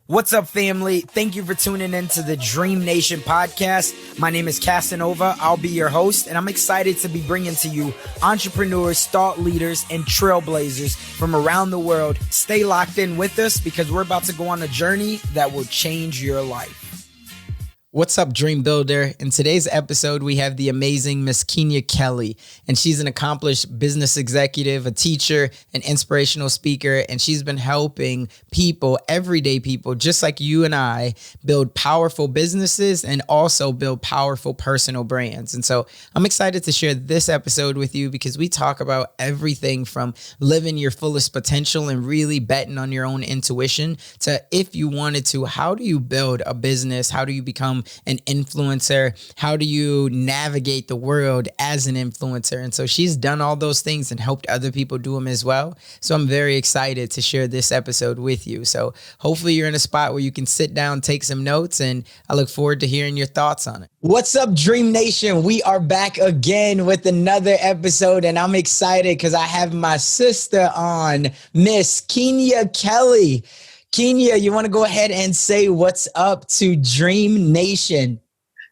What's up, family? Thank you for tuning in to the DreamNation podcast. My name is Casanova. I'll be your host, and I'm excited to be bringing to you entrepreneurs, thought leaders, and trailblazers from around the world. Stay locked in with us because we're about to go on a journey that will change your life. What's up, Dream Builder? In today's episode, we have the amazing Miss Keenya Kelly, and she's an accomplished business executive, a teacher, an inspirational speaker, and she's been helping people, everyday people, just like you and I, build powerful businesses and also build powerful personal brands. And so I'm excited to share this episode with you because we talk about everything from living your fullest potential and really betting on your own intuition to, if you wanted to, how do you build a business? How do you become an influencer? How do you navigate the world as an influencer? And so she's done all those things and helped other people do them as well. So I'm very excited to share this episode with you. So hopefully you're in a spot where you can sit down, take some notes, and I look forward to hearing your thoughts on it. What's up, Dream Nation? We are back again with another episode, and I'm excited because I have my sister on, Miss Keenya Kelly. Keenya, you want to go ahead and say what's up to Dream Nation?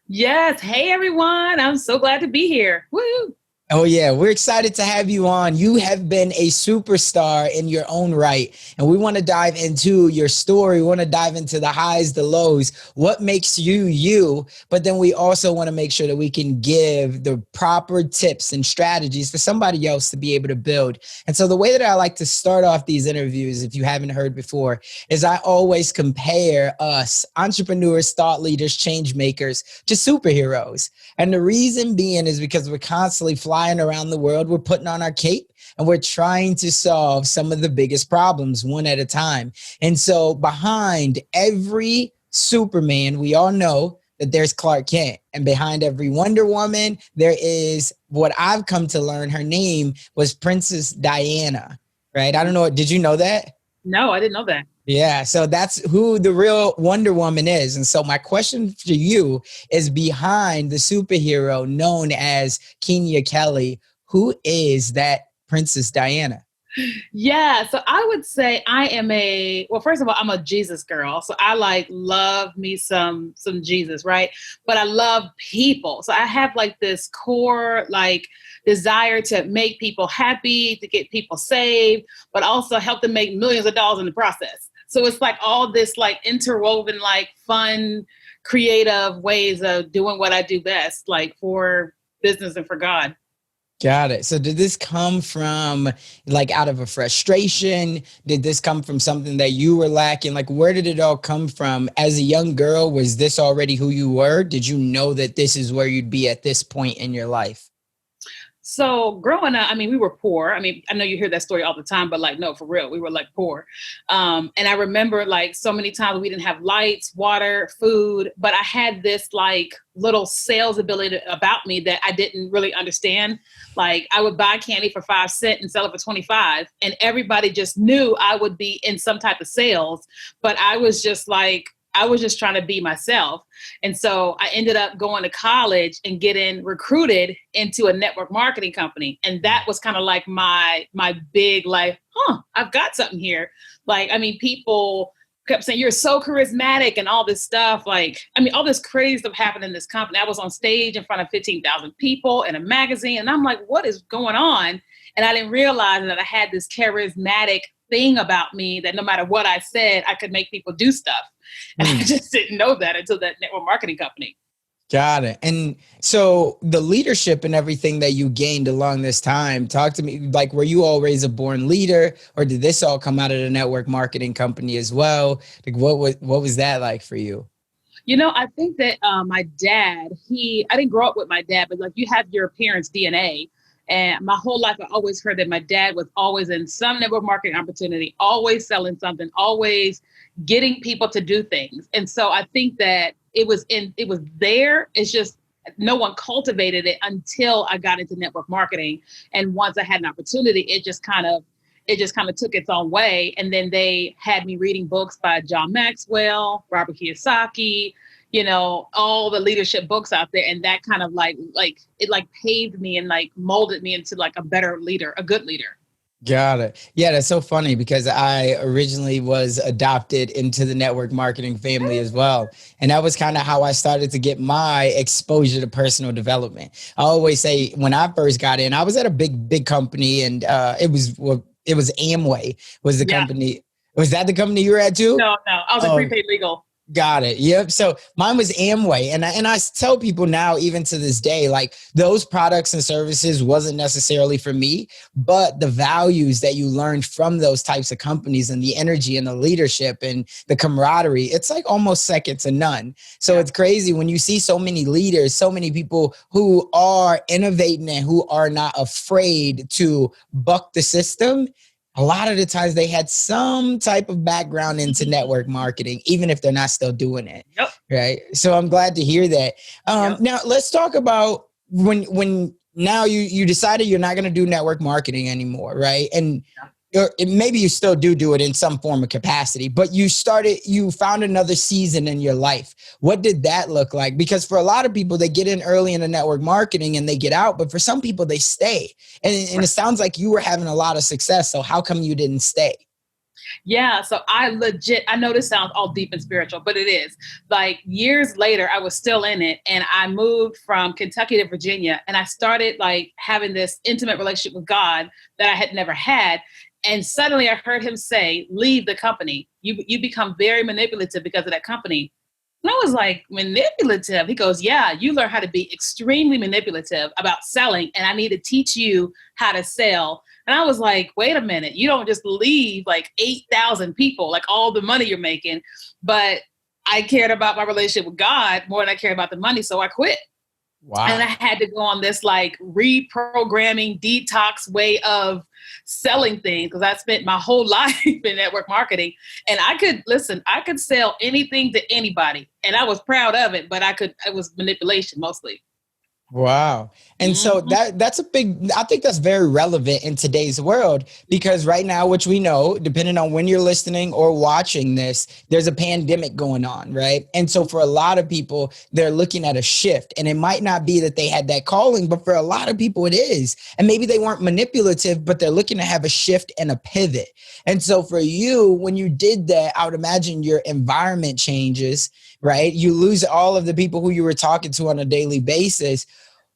Yes. Hey, everyone. I'm so glad to be here. Woo! Oh, yeah. We're excited to have you on. You have been a superstar in your own right, and we want to dive into your story. We want to dive into the highs, the lows, what makes you you, but then we also want to make sure that we can give the proper tips and strategies for somebody else to be able to build. And so the way that I like to start off these interviews, if you haven't heard before, is I always compare us, entrepreneurs, thought leaders, change makers, to superheroes. And the reason being is because we're constantly flying around the world. We're putting on our cape and we're trying to solve some of the biggest problems one at a time. And so behind every Superman, we all know that there's Clark Kent. And behind every Wonder Woman, there is what I've come to learn. Her name was Princess Diana, right? I don't know. Did you know that? No, I didn't know that. Yeah, so that's who the real Wonder Woman is. And so my question for you is, behind the superhero known as Keenya Kelly, who is that Princess Diana? Yeah. So I would say well, first of all, I'm a Jesus girl. So I love me some Jesus, right? But I love people. So I have this core, desire to make people happy, to get people saved, but also help them make millions of dollars in the process. So it's all this interwoven, fun, creative ways of doing what I do best, for business and for God. Got it. So did this come from out of a frustration? Did this come from something that you were lacking? Where did it all come from? As a young girl, was this already who you were? Did you know that this is where you'd be at this point in your life? So growing up, we were poor. I know you hear that story all the time, but no, for real, we were poor. And I remember so many times we didn't have lights, water, food, but I had this little sales ability about me that I didn't really understand. I would buy candy for 5 cents and sell it for 25. And everybody just knew I would be in some type of sales, but I was just trying to be myself. And so I ended up going to college and getting recruited into a network marketing company. And that was kind of my big I've got something here. People kept saying, you're so charismatic and all this stuff. All this crazy stuff happened in this company. I was on stage in front of 15,000 people in a magazine. And I'm like, what is going on? And I didn't realize that I had this charismatic thing about me that no matter what I said, I could make people do stuff. And I just didn't know that until that network marketing company. Got it. And so the leadership and everything that you gained along this time, talk to me, were you always a born leader, or did this all come out of the network marketing company as well? What was that like for you? I think that my dad, I didn't grow up with my dad, but you have your parents' DNA. And my whole life, I always heard that my dad was always in some network marketing opportunity, always selling something, always getting people to do things. And so I think that it was there. It's just no one cultivated it until I got into network marketing. And once I had an opportunity, it just kind of took its own way. And then they had me reading books by John Maxwell, Robert Kiyosaki, all the leadership books out there. And that kind of it paved me and molded me into a better leader, a good leader. Got it. Yeah, that's so funny because I originally was adopted into the network marketing family as well. And that was kind of how I started to get my exposure to personal development. I always say when I first got in, I was at a big company, and it was Amway was the Yeah. company. Was that the company you were at too? No, no. I was in Oh, prepaid legal. got it. Yep. So mine was Amway. And I tell people now, even to this day, like those products and services wasn't necessarily for me, but the values that you learned from those types of companies and the energy and the leadership and the camaraderie, it's like almost second to none. So Yeah. it's crazy when you see so many leaders, so many people who are innovating and who are not afraid to buck the system. A lot of the times they had some type of background into network marketing, even if they're not still doing it. Yep. Right. So I'm glad to hear that. Yep. Now let's talk about when now you decided you're not going to do network marketing anymore. Right. And or maybe you still do it in some form of capacity, but you found another season in your life. What did that look like? Because for a lot of people, they get in early into network marketing and they get out, but for some people they stay. And it sounds like you were having a lot of success. So how come you didn't stay? Yeah. So I know this sounds all deep and spiritual, but it is. Like years later, I was still in it, and I moved from Kentucky to Virginia, and I started like having this intimate relationship with God that I had never had. And suddenly I heard him say, leave the company. You become very manipulative because of that company. And I was like, manipulative? He goes, yeah, you learn how to be extremely manipulative about selling, and I need to teach you how to sell. And I was like, wait a minute, you don't just leave like 8,000 people, like all the money you're making. But I cared about my relationship with God more than I cared about the money. So I quit. And I Wow. had to go on this like reprogramming detox way of selling things because I spent my whole life in network marketing, and I could sell anything to anybody, and I was proud of it, but it was manipulation mostly. Wow. And so Mhm. that's a big, I think that's very relevant in today's world because right now, which we know, depending on when you're listening or watching this, there's a pandemic going on, right? And so for a lot of people, they're looking at a shift, and it might not be that they had that calling, but for a lot of people it is. And maybe they weren't manipulative, but they're looking to have a shift and a pivot. And so for you, when you did that, I would imagine your environment changes, right? You lose all of the people who you were talking to on a daily basis.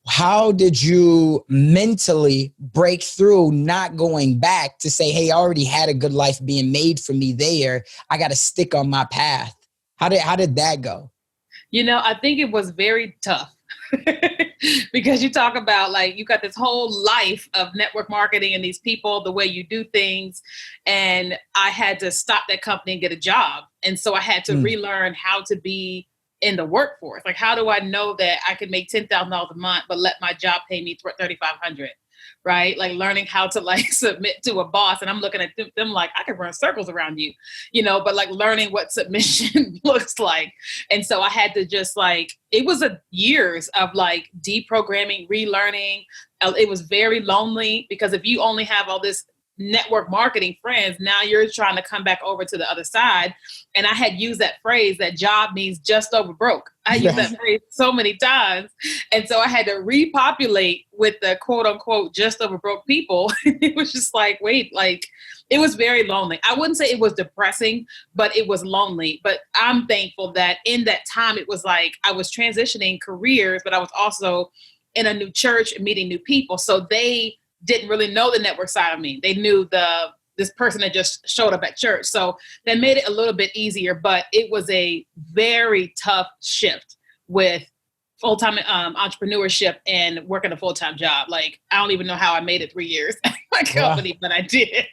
How did you mentally break through not going back to say, hey, I already had a good life being made for me there. I got to stick on my path. How did that go? I think it was very tough because you talk about like you got this whole life of network marketing and these people, the way you do things. And I had to stop that company and get a job. And so I had to Mm. relearn how to be in the workforce. Like, how do I know that I could make $10,000 a month, but let my job pay me 3,500? Right? Like learning how to like submit to a boss. And I'm looking at them like, I could run circles around you, but like learning what submission looks like. And so I had to just like, it was a years of like deprogramming, relearning. It was very lonely because if you only have all this network marketing friends, now you're trying to come back over to the other side. And I had used that phrase, that job means just over broke. I used that phrase so many times. And so I had to repopulate with the quote unquote just over broke people. It was just like, wait, like it was very lonely. I wouldn't say it was depressing, but it was lonely. But I'm thankful that in that time, it was like I was transitioning careers, but I was also in a new church and meeting new people. So they didn't really know the network side of me. They knew this person that just showed up at church. So that made it a little bit easier, but it was a very tough shift with full-time entrepreneurship and working a full-time job. Like, I don't even know how I made it 3 years at my Wow. company, but I did.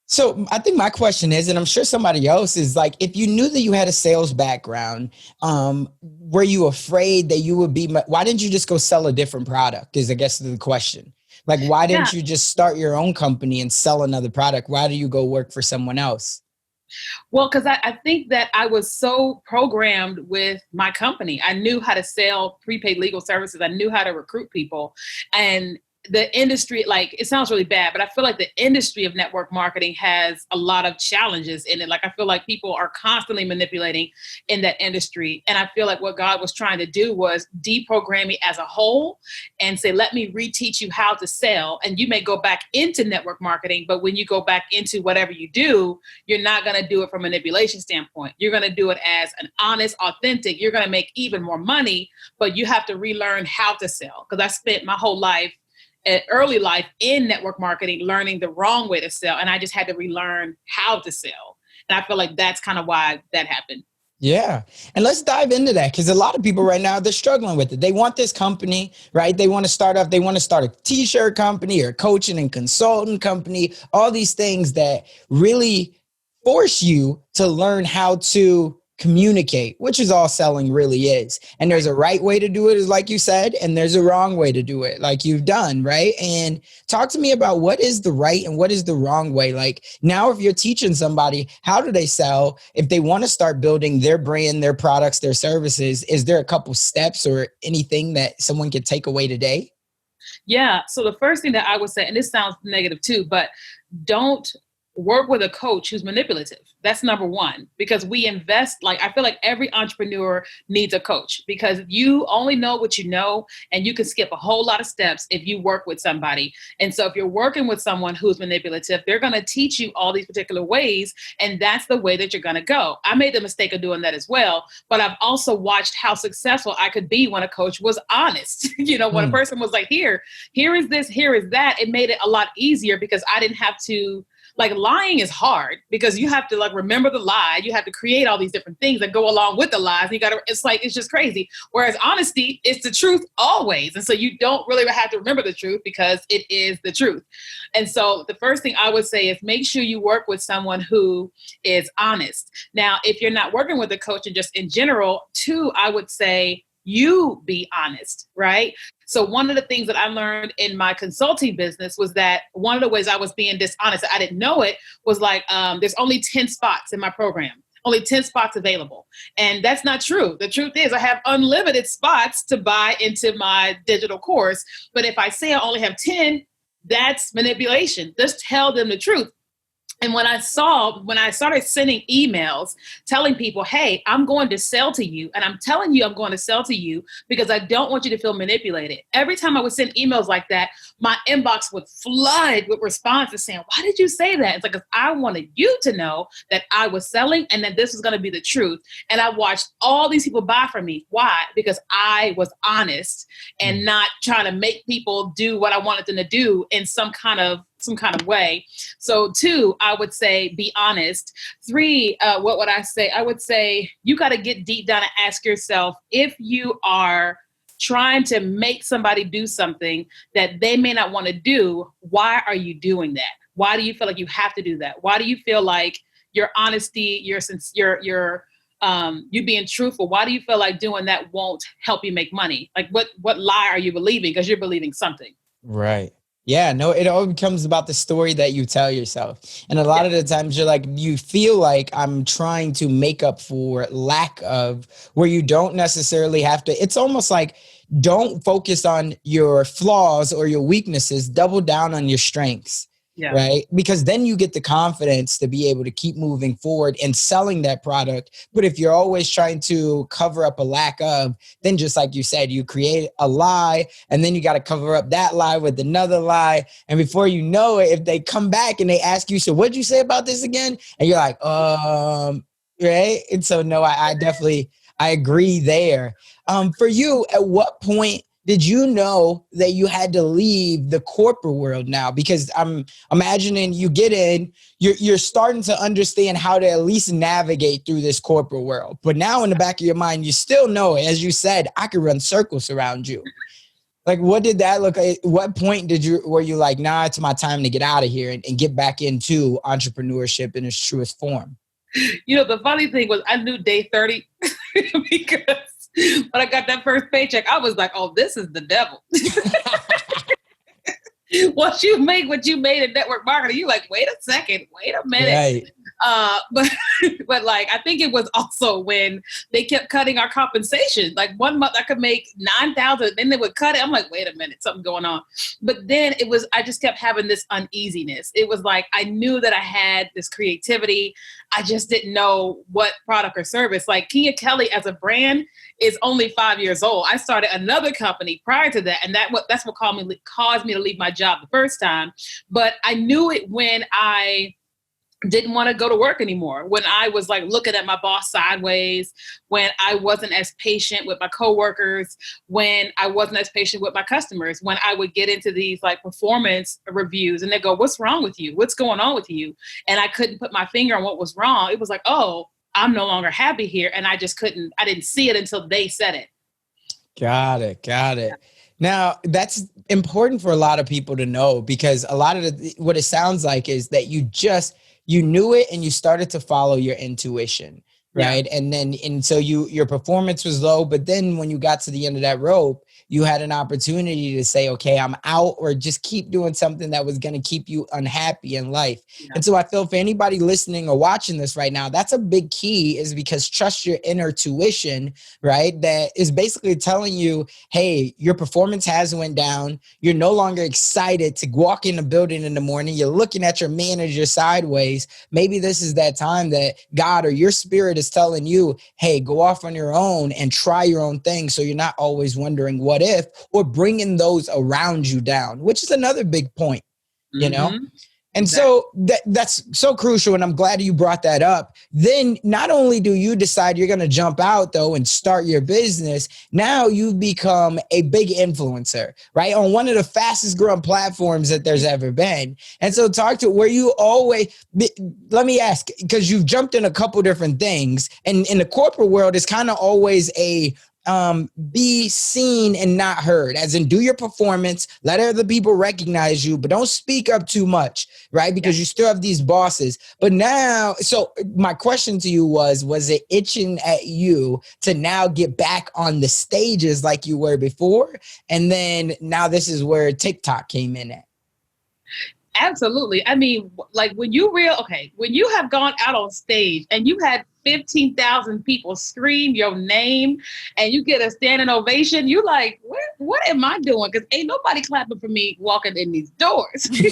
So I think my question is, and I'm sure somebody else is like, if you knew that you had a sales background, were you afraid that you would be, why didn't you just go sell a different product is I guess the question. Like, why Yeah. didn't you just start your own company and sell another product? Why do you go work for someone else? Well, because I think that I was so programmed with my company. I knew how to sell prepaid legal services. I knew how to recruit people. And the industry, like, it sounds really bad, but I feel like the industry of network marketing has a lot of challenges in it. Like, I feel like people are constantly manipulating in that industry. And I feel like what God was trying to do was deprogram me as a whole and say, let me reteach you how to sell. And you may go back into network marketing, but when you go back into whatever you do, you're not going to do it from a manipulation standpoint. You're going to do it as an honest, authentic. You're going to make even more money, but you have to relearn how to sell. Because I spent my whole life, early life, in network marketing, learning the wrong way to sell. And I just had to relearn how to sell. And I feel like that's kind of why that happened. Yeah. And let's dive into that, because a lot of people right now, they're struggling with it. They want this company, right? They want to start a t-shirt company or coaching and consultant company, all these things that really force you to learn how to communicate, which is all selling really is. And there's a right way to do it, is like you said, and there's a wrong way to do it, like you've done, right? And talk to me about what is the right and what is the wrong way. Like, now, if you're teaching somebody, how do they sell? If they want to start building their brand, their products, their services, is there a couple steps or anything that someone could take away today? Yeah. So the first thing that I would say, and this sounds negative too, but don't work with a coach who's manipulative. That's number one, because we invest, like, I feel like every entrepreneur needs a coach, because you only know what you know, and you can skip a whole lot of steps if you work with somebody. And so if you're working with someone who's manipulative, they're going to teach you all these particular ways, and that's the way that you're going to go. I made the mistake of doing that as well, but I've also watched how successful I could be when a coach was honest. When a person was like, here is this, here is that, it made it a lot easier, because I didn't have to, like, lying is hard, because you have to, like, remember the lie. You have to create all these different things that go along with the lies. And it's just crazy. Whereas honesty is the truth always. And so you don't really have to remember the truth, because it is the truth. And so the first thing I would say is make sure you work with someone who is honest. Now, if you're not working with a coach, and just in general, too, I would say you be honest, right? So one of the things that I learned in my consulting business was that one of the ways I was being dishonest, I didn't know it, was like, there's only 10 spots in my program, only 10 spots available. And that's not true. The truth is I have unlimited spots to buy into my digital course. But if I say I only have 10, that's manipulation. Just tell them the truth. And when I started sending emails telling people, hey, I'm going to sell to you, and I'm telling you I'm going to sell to you because I don't want you to feel manipulated. Every time I would send emails like that, my inbox would flood with responses saying, why did you say that? It's like, 'cause I wanted you to know that I was selling and that this was going to be the truth. And I watched all these people buy from me. Why? Because I was honest and not trying to make people do what I wanted them to do in some kind of way. So 2, I would say be honest. 3, what would I say? I would say you got to get deep down and ask yourself, if you are trying to make somebody do something that they may not want to do, why are you doing that? Why do you feel like you have to do that? Why do you feel like your honesty, you being truthful, why do you feel like doing that won't help you make money? Like, what lie are you believing? Because you're believing something. Right. Yeah, no, it all becomes about the story that you tell yourself. And a lot of the times you feel like I'm trying to make up for lack of, where you don't necessarily have to. It's almost like, don't focus on your flaws or your weaknesses, double down on your strengths. Yeah. Right. Because then you get the confidence to be able to keep moving forward and selling that product. But if you're always trying to cover up a lack of, then just like you said, you create a lie, and then you got to cover up that lie with another lie. And before you know it, if they come back and they ask you, so what'd you say about this again? And you're like, right. And so, no, I definitely, I agree there. For you, at what point did you know that you had to leave the corporate world now? Because I'm imagining you get in, you're starting to understand how to at least navigate through this corporate world. But now in the back of your mind, you still know, as you said, I could run circles around you. Like, what did that look like? What point were you like, nah, it's my time to get out of here and get back into entrepreneurship in its truest form? The funny thing was, I knew day 30 because when I got that first paycheck, I was like, oh, this is the devil. Once you make what you made in network marketing, you're like, wait a second, wait a minute. Right. But but like I think it was also when they kept cutting our compensation. Like one month I could make 9,000, then they would cut it. I'm like, wait a minute, something going on. But then I just kept having this uneasiness. It was like I knew that I had this creativity. I just didn't know what product or service. Like Keenya Kelly as a brand is only 5 years old. I started another company prior to that, and that's what caused me to leave my job the first time. But I knew it when I didn't want to go to work anymore, when I was like looking at my boss sideways, when I wasn't as patient with my coworkers, when I wasn't as patient with my customers, when I would get into these like performance reviews and they go, what's wrong with you? What's going on with you? And I couldn't put my finger on what was wrong. It was like, oh, I'm no longer happy here. And I didn't see it until they said it. Got it. Now, that's important for a lot of people to know, because a lot of what it sounds like is that you knew it and you started to follow your intuition, right? Yeah. And so your performance was low, but then when you got to the end of that rope, you had an opportunity to say, okay, I'm out, or just keep doing something that was going to keep you unhappy in life. Yeah. And so I feel for anybody listening or watching this right now, that's a big key, is because trust your inner tuition, right? That is basically telling you, hey, your performance has went down. You're no longer excited to walk in the building in the morning. You're looking at your manager sideways. Maybe this is that time that God or your spirit is telling you, hey, go off on your own and try your own thing. So you're not always wondering what if, or bringing those around you down, which is another big point, you know? And exactly. So that's so crucial. And I'm glad you brought that up. Then not only do you decide you're going to jump out though and start your business, now you become a big influencer, right? On one of the fastest growing platforms that there's ever been. And so let me ask, because you've jumped in a couple different things, and in the corporate world, it's kind of always be seen and not heard, as in do your performance, let other people recognize you, but don't speak up too much, right? Because you still have these bosses. But now, so my question to you was it itching at you to now get back on the stages like you were before? And then now this is where TikTok came in at. Absolutely. I mean, like when you have gone out on stage and you had 15,000 people scream your name and you get a standing ovation, you like, what am I doing? Because ain't nobody clapping for me walking in these doors. You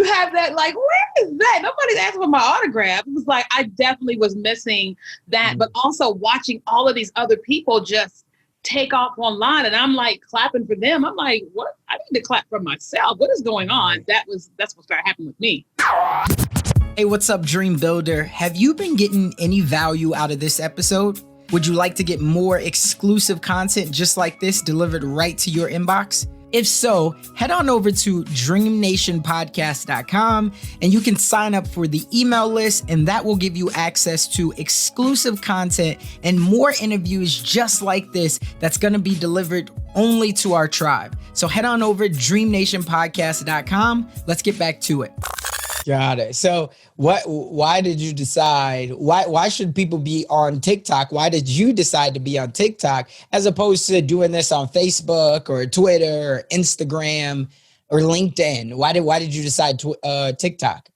have that, like, where is that? Nobody's asking for my autograph. It was like, I definitely was missing that, but also watching all of these other people just take off online, and I'm like clapping for them. I'm like, what? I need to clap for myself. What is going on? That's what started happening with me. Hey, what's up, Dream Builder? Have you been getting any value out of this episode? Would you like to get more exclusive content just like this delivered right to your inbox? If so, head on over to DreamNationPodcast.com and you can sign up for the email list, and that will give you access to exclusive content and more interviews just like this that's going to be delivered only to our tribe. So head on over to DreamNationPodcast.com. Let's get back to it. Got it. So why did you decide, why should people be on TikTok? Why did you decide to be on TikTok as opposed to doing this on Facebook or Twitter or Instagram or LinkedIn? Why did you decide TikTok?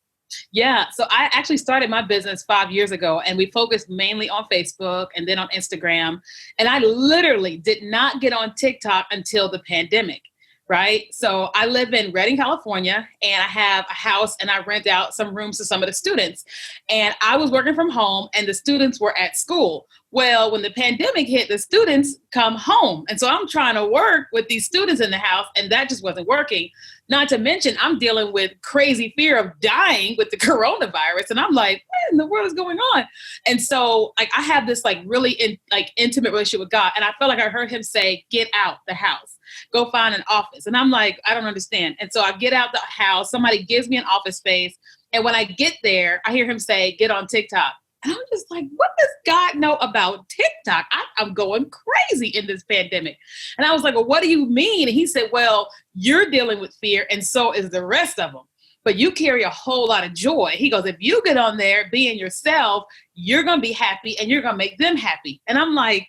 Yeah. So I actually started my business 5 years ago, and we focused mainly on Facebook and then on Instagram. And I literally did not get on TikTok until the pandemic. Right. So I live in Redding, California, and I have a house and I rent out some rooms to some of the students. And I was working from home and the students were at school. Well, when the pandemic hit, the students come home. And so I'm trying to work with these students in the house, and that just wasn't working. Not to mention, I'm dealing with crazy fear of dying with the coronavirus. And I'm like, what in the world is going on? And so like I have this like really intimate relationship with God. And I felt like I heard him say, get out the house, go find an office. And I'm like, I don't understand. And so I get out the house, somebody gives me an office space. And when I get there, I hear him say, get on TikTok. And I'm just like, what does God know about TikTok? I'm going crazy in this pandemic. And I was like, well, what do you mean? And he said, well, you're dealing with fear, and so is the rest of them. But you carry a whole lot of joy. He goes, if you get on there being yourself, you're going to be happy and you're going to make them happy. And I'm like,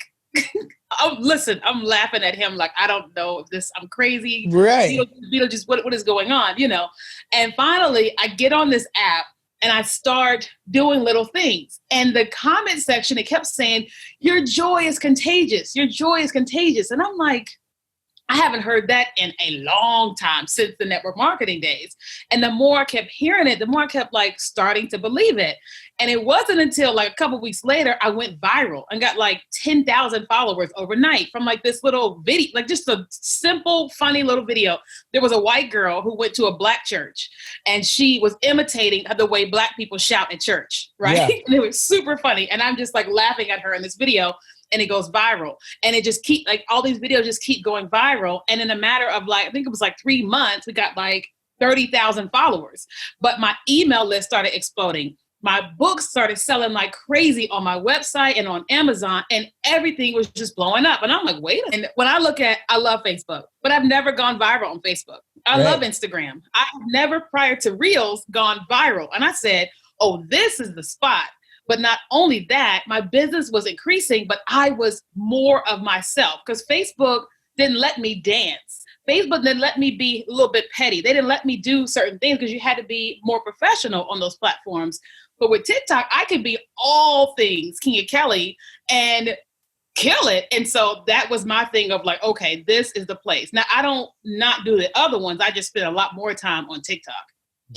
I'm laughing at him like, I don't know if I'm crazy. Right. Beetlejuice, what is going on, you know? And finally, I get on this app. and I start doing little things. And the comment section, it kept saying, your joy is contagious. Your joy is contagious. And I'm like, I haven't heard that in a long time, since the network marketing days. And the more I kept hearing it, the more I kept like starting to believe it. And it wasn't until like a couple of weeks later, I went viral and got like 10,000 followers overnight from like this little video, like just a simple, funny little video. There was a white girl who went to a Black church and she was imitating the way Black people shout at church, right? Yeah. And it was super funny. And I'm just like laughing at her in this video. And it goes viral. And it just keep like all these videos just keep going viral. And in a matter of like, I think it was like 3 months, we got like 30,000 followers. But my email list started exploding. My books started selling like crazy on my website and on Amazon, and everything was just blowing up. And I'm like, wait. And when I look at, I love Facebook, but I've never gone viral on Facebook. I love Instagram. I've never prior to Reels gone viral. And I said, oh, this is the spot. But not only that, my business was increasing, but I was more of myself because Facebook didn't let me dance. Facebook didn't let me be a little bit petty. They didn't let me do certain things because you had to be more professional on those platforms. But with TikTok, I could be all things Keenya Kelly and kill it. And so that was my thing of like, okay, this is the place. Now, I don't not do the other ones. I just spend a lot more time on TikTok.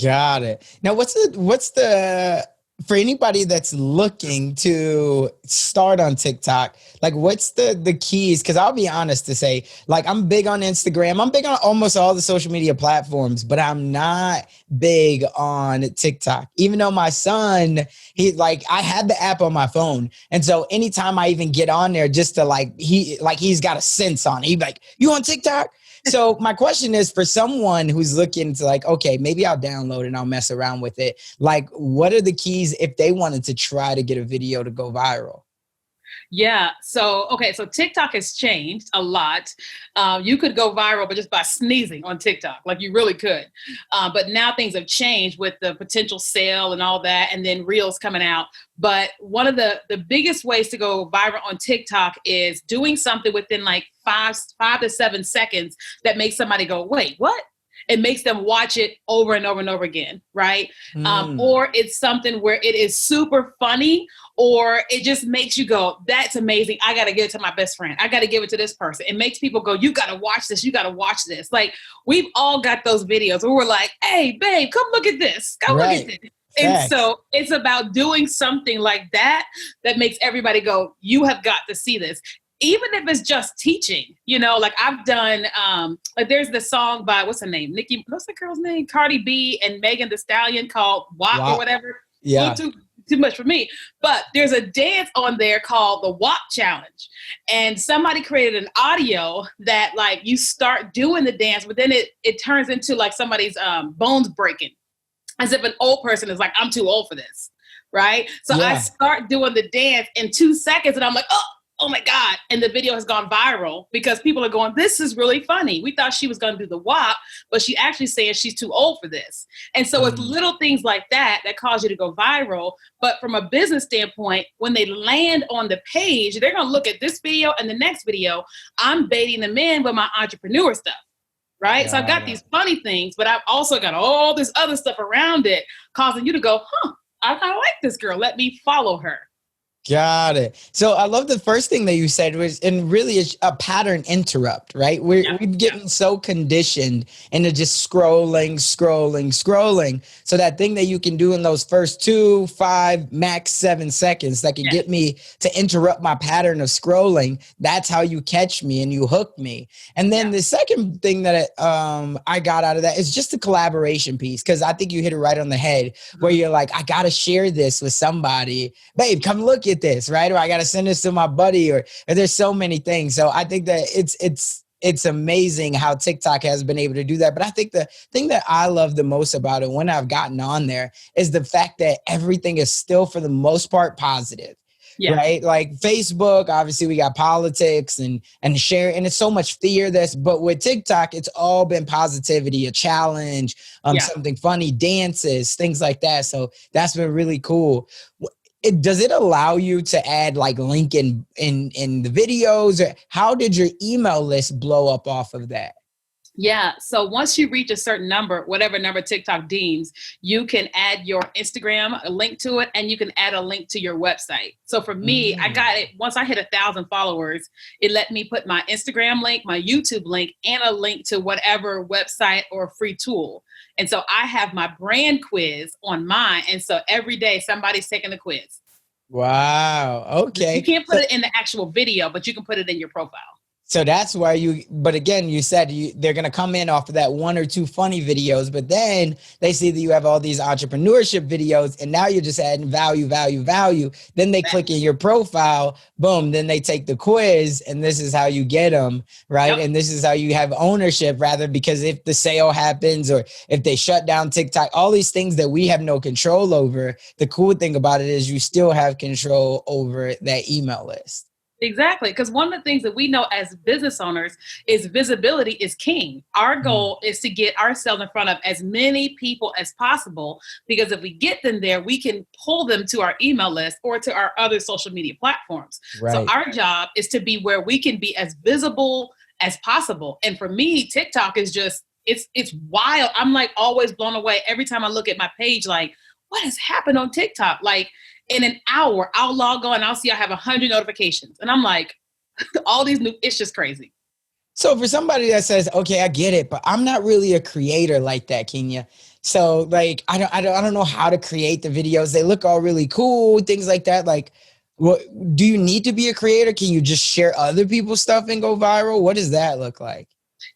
Got it. Now, what's the for anybody that's looking to start on TikTok, like what's the keys? Because I'll be honest to say, like I'm big on Instagram. I'm big on almost all the social media platforms, but I'm not big on TikTok. Even though my son, I had the app on my phone. And so anytime I even get on there just to he's got a sense on it. He'd be like, you on TikTok? So my question is for someone who's looking to like, okay, maybe I'll download and I'll mess around with it. Like, what are the keys if they wanted to try to get a video to go viral? Yeah. So TikTok has changed a lot. You could go viral, but just by sneezing on TikTok, like you really could. But now things have changed with the potential sale and all that, and then Reels coming out. But one of the biggest ways to go viral on TikTok is doing something within like 5 to 7 seconds that makes somebody go, wait, what? It makes them watch it over and over and over again, right? Or it's something where it is super funny, or it just makes you go, that's amazing. I got to give it to my best friend. I got to give it to this person. It makes people go, you got to watch this. You got to watch this. Like we've all got those videos where we're like, hey, babe, come look at this. Come look at this. And so it's about doing something like that makes everybody go, you have got to see this. Even if it's just teaching, like I've done, like there's the song by, what's her name? What's the girl's name? Cardi B and Megan Thee Stallion called WAP or whatever. Yeah. Too much for me. But there's a dance on there called the WAP Challenge. And somebody created an audio that like you start doing the dance, but then it turns into like somebody's bones breaking. As if an old person is like, I'm too old for this. Right. So I start doing the dance in 2 seconds and I'm like, oh my God. And the video has gone viral because people are going, this is really funny. We thought she was going to do the WAP, but she actually says she's too old for this. And so it's little things like that cause you to go viral. But from a business standpoint, when they land on the page, they're going to look at this video and the next video. I'm baiting them in with my entrepreneur stuff. Right. So I've got these funny things, but I've also got all this other stuff around it causing you to go, I kind of like this girl. Let me follow her. Got it. So I love the first thing that you said was, and really it's a pattern interrupt, right? We're getting so conditioned into just scrolling. So that thing that you can do in those first 2, 5, max 7 seconds that can get me to interrupt my pattern of scrolling. That's how you catch me and you hook me. And then the second thing that I got out of that is just the collaboration piece. Cause I think you hit it right on the head where you're like, I got to share this with somebody. Babe, come look at this, right? Or I got to send this to my buddy, or there's so many things. So I think that it's amazing how TikTok has been able to do that. But I think the thing that I love the most about it when I've gotten on there is the fact that everything is still for the most part positive. Yeah. Right. Like Facebook, obviously we got politics and share, and it's so much fear but with TikTok, it's all been positivity, a challenge, something funny, dances, things like that. So that's been really cool. Does it allow you to add like link in the videos? Or how did your email list blow up off of that? Yeah. So once you reach a certain number, whatever number TikTok deems, you can add your Instagram, a link to it, and you can add a link to your website. So for me, I got it. Once I hit 1,000 followers, it let me put my Instagram link, my YouTube link, and a link to whatever website or free tool. And so I have my brand quiz on mine. And so every day somebody's taking the quiz. Wow. You Okay. can't put it in the actual video, but you can put it in your profile. So that's why but again, you said they're going to come in off of that one or two funny videos, but then they see that you have all these entrepreneurship videos and now you're just adding value. Then they click in your profile, boom, then they take the quiz and this is how you get them, right? Yep. And this is how you have ownership rather, because if the sale happens or if they shut down TikTok, all these things that we have no control over, the cool thing about it is you still have control over that email list. Exactly. Because one of the things that we know as business owners is visibility is king. Our goal is to get ourselves in front of as many people as possible, because if we get them there, we can pull them to our email list or to our other social media platforms. Right. So our job is to be where we can be as visible as possible. And for me, TikTok is just, it's wild. I'm like always blown away every time I look at my page, like, what has happened on TikTok? Like, in an hour, I'll log on and I'll see I have 100 notifications. And I'm like, all these new, it's just crazy. So for somebody that says, okay, I get it, but I'm not really a creator like that, Keenya. So like, I don't know how to create the videos. They look all really cool, things like that. Like, what do you need to be a creator? Can you just share other people's stuff and go viral? What does that look like?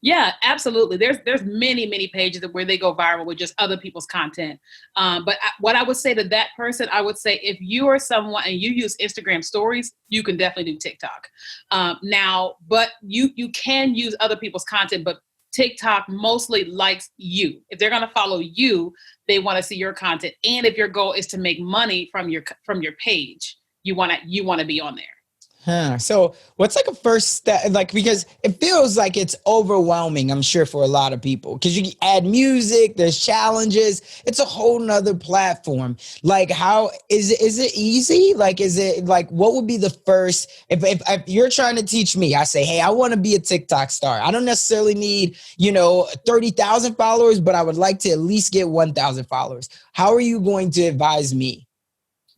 Yeah, absolutely. There's many pages where they go viral with just other people's content. What I would say to that person, I would say if you are someone and you use Instagram stories, you can definitely do TikTok. But you can use other people's content, but TikTok mostly likes you. If they're going to follow you, they want to see your content. And if your goal is to make money from your page, you want to be on there. So what's like a first step, like, because it feels like it's overwhelming, I'm sure, for a lot of people, because you add music, there's challenges, it's a whole nother platform. Like, how is it easy? Like, is it like, what would be the first, if you're trying to teach me, I say, hey, I want to be a TikTok star. I don't necessarily need, 30,000 followers, but I would like to at least get 1,000 followers. How are you going to advise me?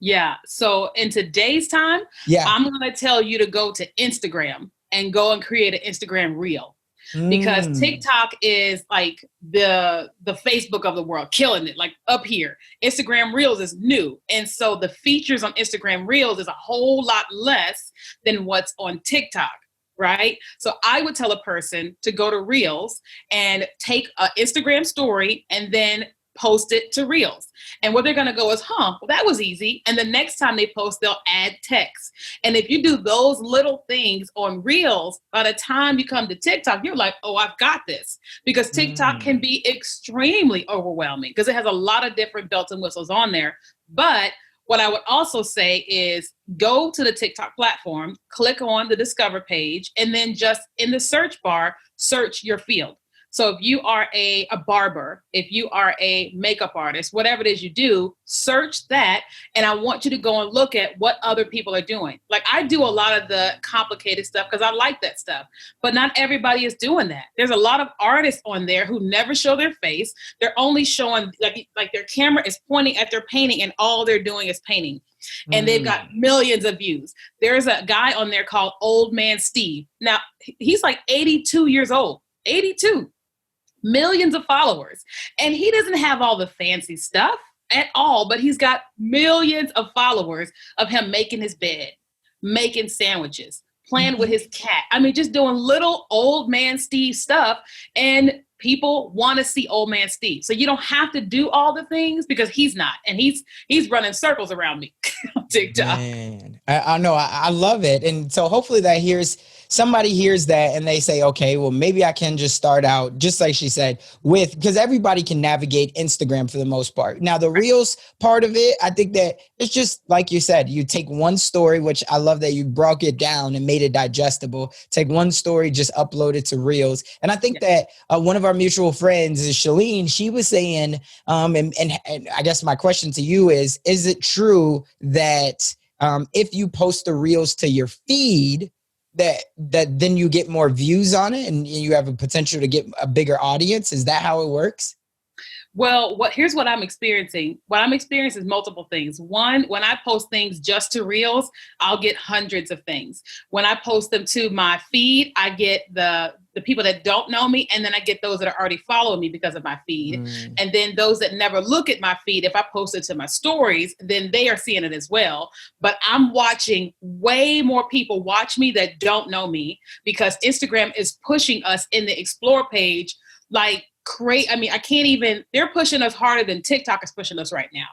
Yeah. So in today's time, I'm going to tell you to go to Instagram and go and create an Instagram reel, because TikTok is like the Facebook of the world, killing it, like up here. Instagram Reels is new. And so the features on Instagram Reels is a whole lot less than what's on TikTok. Right. So I would tell a person to go to Reels and take an Instagram story and then post it to Reels. And what they're going to go is, well, that was easy. And the next time they post, they'll add text. And if you do those little things on Reels, by the time you come to TikTok, you're like, oh, I've got this. Because TikTok can be extremely overwhelming because it has a lot of different bells and whistles on there. But what I would also say is go to the TikTok platform, click on the Discover page, and then just in the search bar, search your field. So if you are a barber, if you are a makeup artist, whatever it is you do, search that. And I want you to go and look at what other people are doing. Like, I do a lot of the complicated stuff because I like that stuff, but not everybody is doing that. There's a lot of artists on there who never show their face. They're only showing like their camera is pointing at their painting and all they're doing is painting. And they've got millions of views. There's a guy on there called Old Man Steve. Now, he's like 82 years old, 82. Millions of followers. And he doesn't have all the fancy stuff at all, but he's got millions of followers of him making his bed, making sandwiches, playing with his cat. I mean, just doing little Old Man Steve stuff. And people want to see Old Man Steve. So you don't have to do all the things because he's not. And he's running circles around me on TikTok. Man, I know. I love it. And so hopefully somebody hears that and they say, okay, well, maybe I can just start out, just like she said, because everybody can navigate Instagram for the most part. Now, the Reels part of it, I think that it's just like you said, you take one story, which I love that you broke it down and made it digestible. Take one story, just upload it to Reels. And I think that one of our mutual friends is Shalene. She was saying, and I guess my question to you is it true that if you post the Reels to your feed, that then you get more views on it and you have a potential to get a bigger audience? Is that how it works? Well, here's what I'm experiencing. What I'm experiencing is multiple things. One, when I post things just to Reels, I'll get hundreds of things. When I post them to my feed, I get the people that don't know me, and then I get those that are already following me because of my feed. And then those that never look at my feed, if I post it to my stories, then they are seeing it as well. But I'm watching way more people watch me that don't know me, because Instagram is pushing us in the explore page like crazy. I mean, I can't even, they're pushing us harder than TikTok is pushing us right now.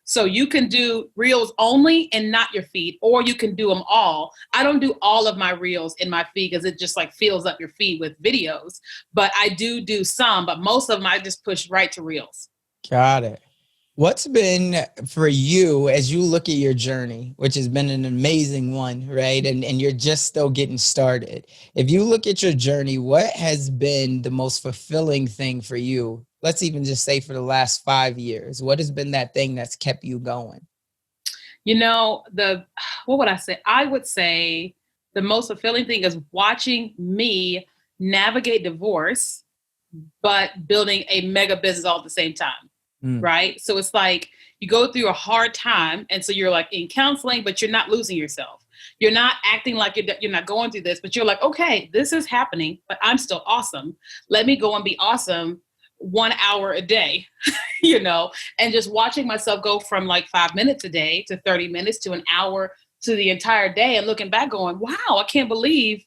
So you can do Reels only and not your feed, or you can do them all. I don't do all of my Reels in my feed because it just like fills up your feed with videos, but I do some, but most of them I just push right to Reels. Got it. What's been for you as you look at your journey, which has been an amazing one, right? And you're just still getting started. If you look at your journey, what has been the most fulfilling thing for you? Let's even just say for the last 5 years, what has been that thing that's kept you going? You know, what would I say? I would say the most fulfilling thing is watching me navigate divorce, but building a mega business all at the same time. Right. So it's like you go through a hard time. And so you're like in counseling, but you're not losing yourself. You're not acting like you're not going through this, but you're like, okay, this is happening, but I'm still awesome. Let me go and be awesome 1 hour a day, and just watching myself go from like 5 minutes a day to 30 minutes to an hour to the entire day, and looking back going, wow, I can't believe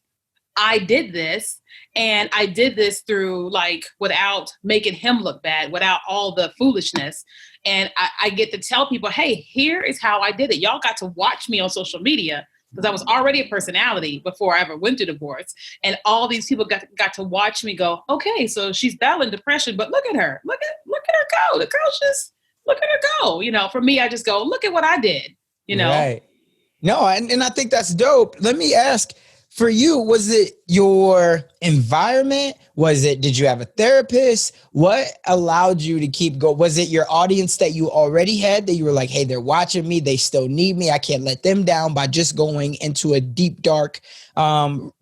I did this. And I did this through like without making him look bad, without all the foolishness. And I get to tell people, hey, here is how I did it. Y'all got to watch me on social media because I was already a personality before I ever went through divorce. And all these people got to watch me go, okay, so she's battling depression, but look at her. Look at her go. The girl's just, look at her go. For me, I just go, look at what I did, Right. No, and I think that's dope. Let me ask, for you, was it your environment? Did you have a therapist? What allowed you to keep going? Was it your audience that you already had that you were like, hey, they're watching me. They still need me. I can't let them down by just going into a deep, dark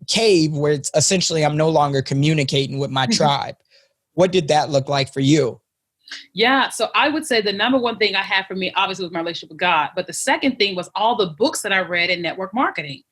cave where it's essentially I'm no longer communicating with my tribe. What did that look like for you? Yeah. So I would say the number one thing I had for me, obviously, was my relationship with God. But the second thing was all the books that I read in network marketing.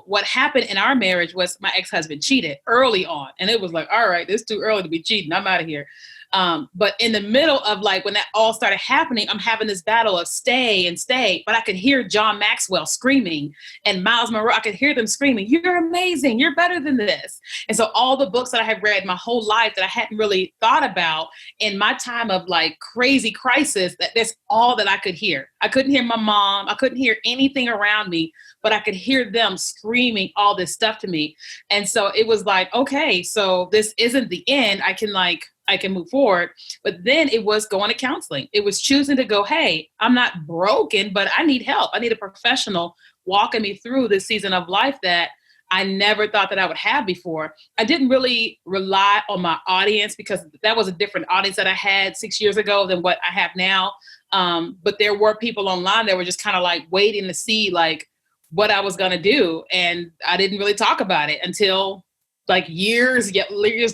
What happened in our marriage was my ex-husband cheated early on. And it was like, all right, it's too early to be cheating. I'm out of here. But in the middle of like when that all started happening, I'm having this battle of stay and stay. But I could hear John Maxwell screaming and Miles Monroe. I could hear them screaming, you're amazing. You're better than this. And so all the books that I had read my whole life that I hadn't really thought about in my time of like crazy crisis, that's all that I could hear. I couldn't hear my mom. I couldn't hear anything around me, but I could hear them screaming all this stuff to me. And so it was like, okay, so this isn't the end. I can move forward. But then it was going to counseling. It was choosing to go, hey, I'm not broken, but I need help. I need a professional walking me through this season of life that I never thought that I would have before. I didn't really rely on my audience because that was a different audience that I had 6 years ago than what I have now. But there were people online that were just kind of like waiting to see like what I was going to do. And I didn't really talk about it until like years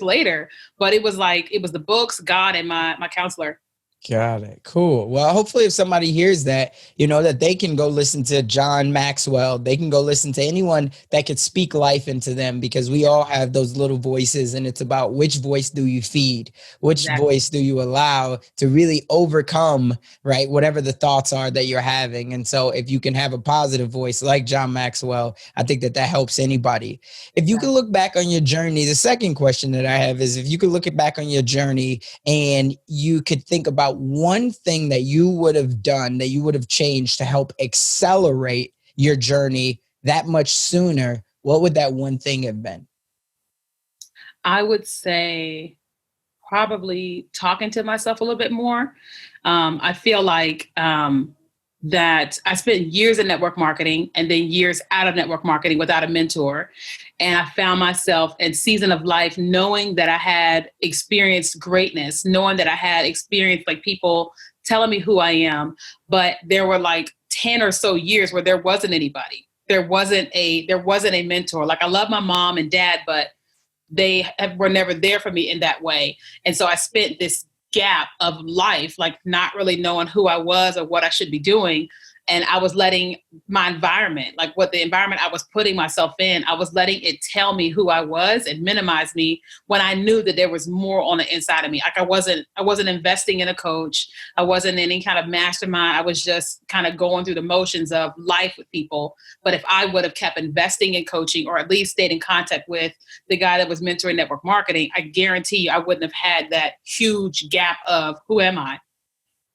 later. But it was the books, God, and my counselor. Got it. Cool. Well, hopefully if somebody hears that, that they can go listen to John Maxwell. They can go listen to anyone that could speak life into them, because we all have those little voices, and it's about which voice do you feed? Which voice do you allow to really overcome, right? Whatever the thoughts are that you're having. And so if you can have a positive voice like John Maxwell, I think that helps anybody. If you could look back on your journey, the second question that I have is if you could look back on your journey and you could think about one thing that you would have done, that you would have changed to help accelerate your journey that much sooner, what would that one thing have been? I would say probably talking to myself a little bit more. I feel like that I spent years in network marketing and then years out of network marketing without a mentor. And I found myself in season of life knowing that I had experienced greatness, knowing that I had experienced like people telling me who I am. But there were like 10 or so years where there wasn't anybody there wasn't a mentor. Like I love my mom and dad, but were never there for me in that way. And so I spent this gap of life, like not really knowing who I was or what I should be doing. And I was letting my environment, like what the environment I was putting myself in, I was letting it tell me who I was and minimize me when I knew that there was more on the inside of me. Like I wasn't investing in a coach. I wasn't in any kind of mastermind. I was just kind of going through the motions of life with people. But if I would have kept investing in coaching, or at least stayed in contact with the guy that was mentoring network marketing, I guarantee you I wouldn't have had that huge gap of who am I?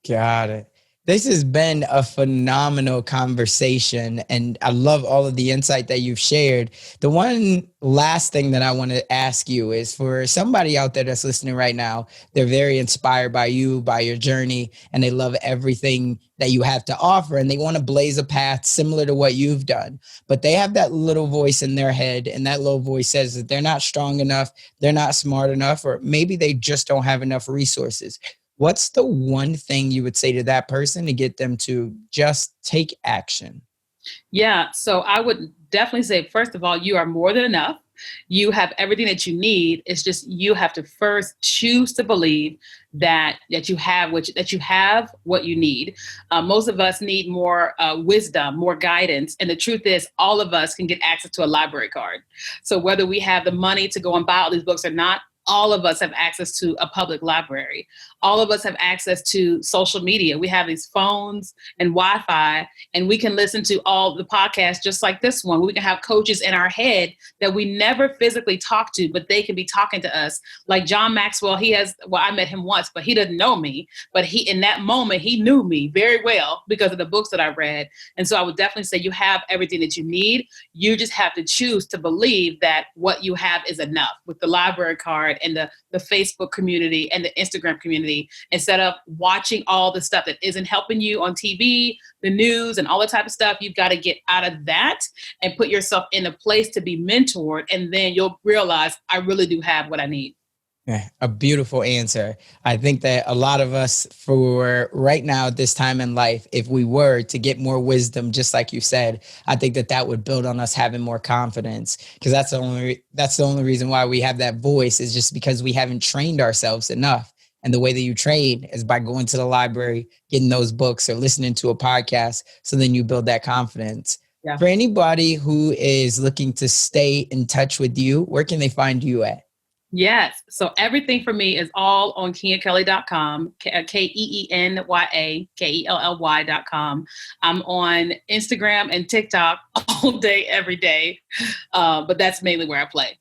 Got it. This has been a phenomenal conversation, and I love all of the insight that you've shared. The one last thing that I want to ask you is, for somebody out there that's listening right now, they're very inspired by you, by your journey, and they love everything that you have to offer, and they want to blaze a path similar to what you've done. But they have that little voice in their head, and that little voice says that they're not strong enough, they're not smart enough, or maybe they just don't have enough resources. What's the one thing you would say to that person to get them to just take action? Yeah. So I would definitely say, first of all, you are more than enough. You have everything that you need. It's just you have to first choose to believe that you have what you need. Most of us need more wisdom, more guidance. And the truth is, all of us can get access to a library card. So whether we have the money to go and buy all these books or not, all of us have access to a public library. All of us have access to social media. We have these phones and Wi-Fi, and we can listen to all the podcasts just like this one. We can have coaches in our head that we never physically talk to, but they can be talking to us. Like John Maxwell, I met him once, but he doesn't know me. But in that moment, he knew me very well because of the books that I read. And so I would definitely say you have everything that you need. You just have to choose to believe that what you have is enough, with the library card and the Facebook community and the Instagram community, instead of watching all the stuff that isn't helping you on TV, the news, and all the type of stuff. You've got to get out of that and put yourself in a place to be mentored. And then you'll realize I really do have what I need. Yeah, a beautiful answer. I think that a lot of us, for right now at this time in life, if we were to get more wisdom, just like you said, I think that would build on us having more confidence, because that's the only reason why we have that voice, is just because we haven't trained ourselves enough. And the way that you train is by going to the library, getting those books, or listening to a podcast. So then you build that confidence. Yeah. For anybody who is looking to stay in touch with you, where can they find you at? Yes. So everything for me is all on KeenyaKelly.com, KeenyaKelly.com. I'm on Instagram and TikTok all day, every day. But that's mainly where I play.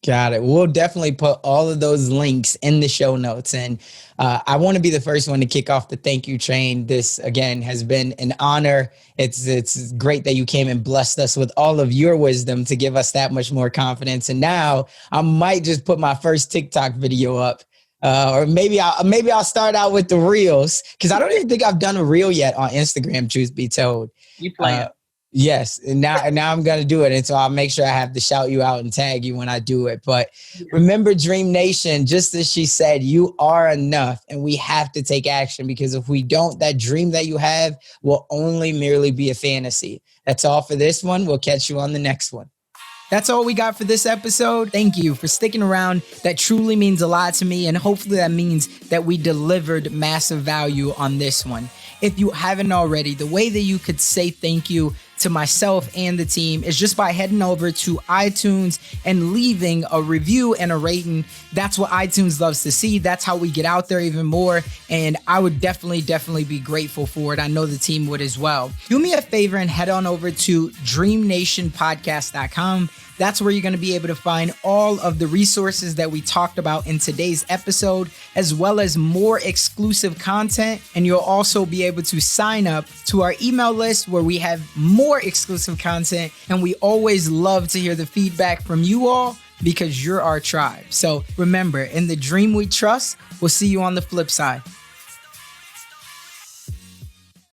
Got it. We'll definitely put all of those links in the show notes. And I want to be the first one to kick off the thank you train. This, again, has been an honor. It's great that you came and blessed us with all of your wisdom to give us that much more confidence. And now I might just put my first TikTok video up. Or maybe I'll start out with the reels, because I don't even think I've done a reel yet on Instagram, truth be told. You play it. Yes. And now I'm going to do it. And so I'll make sure I have to shout you out and tag you when I do it. But remember, DreamNation, just as she said, you are enough, and we have to take action, because if we don't, that dream that you have will only merely be a fantasy. That's all for this one. We'll catch you on the next one. That's all we got for this episode. Thank you for sticking around. That truly means a lot to me, and hopefully that means that we delivered massive value on this one. If you haven't already, the way that you could say thank you to myself and the team is just by heading over to iTunes and leaving a review and a rating. That's what iTunes loves to see. That's how we get out there even more. And I would definitely be grateful for it. I know the team would as well. Do me a favor and head on over to DreamNationPodcast.com. That's where you're going to be able to find all of the resources that we talked about in today's episode, as well as more exclusive content. And you'll also be able to sign up to our email list, where we have more exclusive content. And we always love to hear the feedback from you all, because you're our tribe. So remember, in the dream we trust. We'll see you on the flip side.